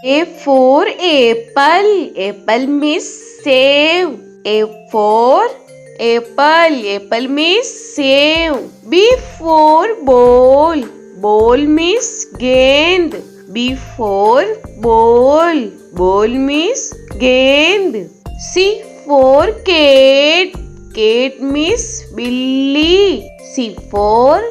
A for apple. Apple means save. A for apple. Apple means save. B for ball. Ball means gend. B for ball. Ball means gend. C for cat. Cat means billy. C for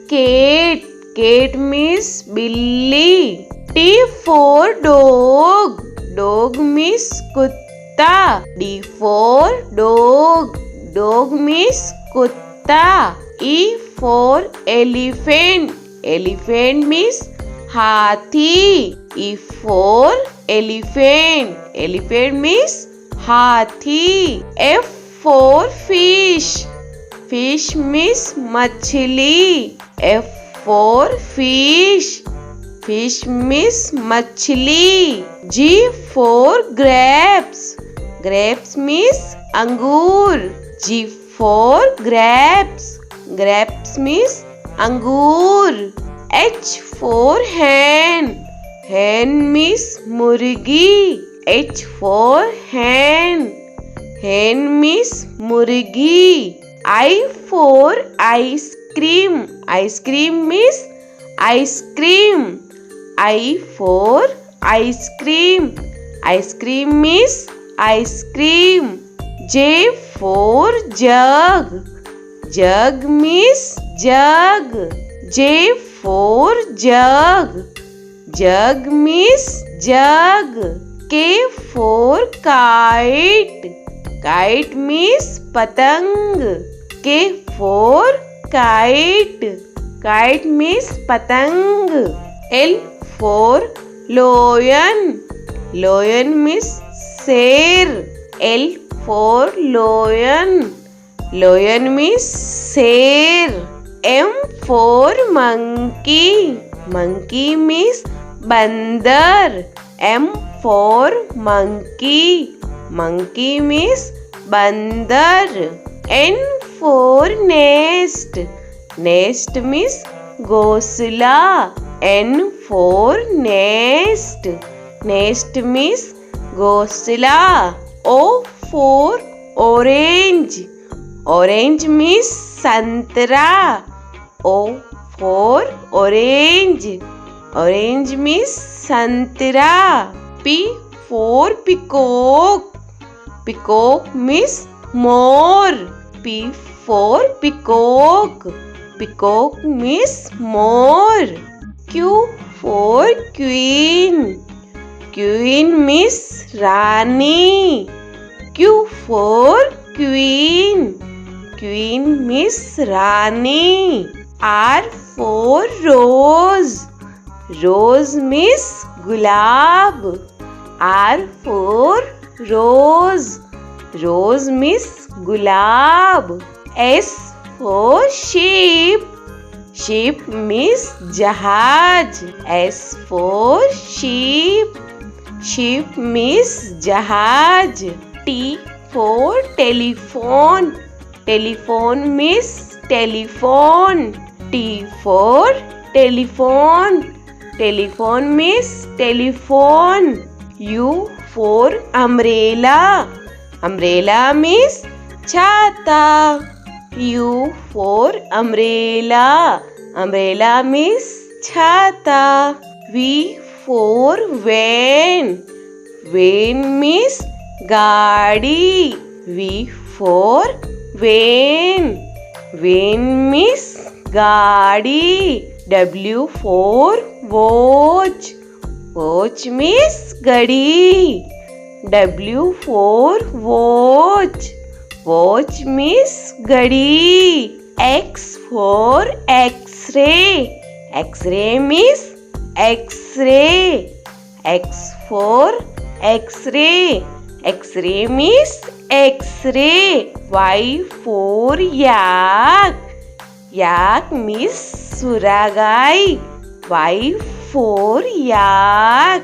cat. Cat means billy. T for dog. Dog means kutta. D for dog. Dog means kutta. E for elephant. Elephant means hathi. E for elephant. Elephant means hathi. F for fish. Fish means machli. F for fish. Fish means machli. G for grapes. Grapes means angur. G for grapes. Grapes means angur. H for hen. Hen means murgi. H for hen. Hen means murgi. I for ice cream. Ice cream means ice cream. I for ice cream. Ice cream means ice cream. J for jug. Jug means jug. J for jug. Jug means jug. K for kite. Kite means patang. K for kite. Kite means patang. L for lion. Lion means sher. L for lion. Lion means sher. M for monkey. Monkey means bandar. M for monkey. Monkey means bandar. N for nest. Nest means ghosla. N for nest. Nest means ghosla. O for orange. Orange means santra. O for orange. Orange means santra. P for peacock. Peacock means more. P for peacock. Peacock means more. Q for queen. Queen means Rani. Q for queen. Queen means Rani. R for rose. Rose means gulab. R for rose. Rose means gulab. S for sheep. Sheep means jahaj. S for sheep. Sheep means jahaj. T for telephone. Telephone means telephone. T for telephone. Telephone means telephone. U for umbrella. Umbrella means chhata. U for umbrella. Umbrella means chhata. V for van. Van means gaadi. V for van. Van means gaadi. W for watch. Watch means gadi. W for watch. Watch means gadi. X for X-ray. X-ray means X-ray. X for X-ray. X-ray means X-ray. Y for yak. Yak means suragai. Y for yak.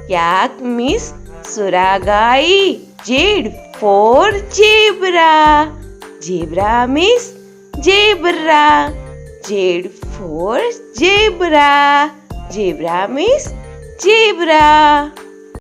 Yak means suragai. Z for zebra. Zebra means zebra. Z for zebra. Zebra means zebra.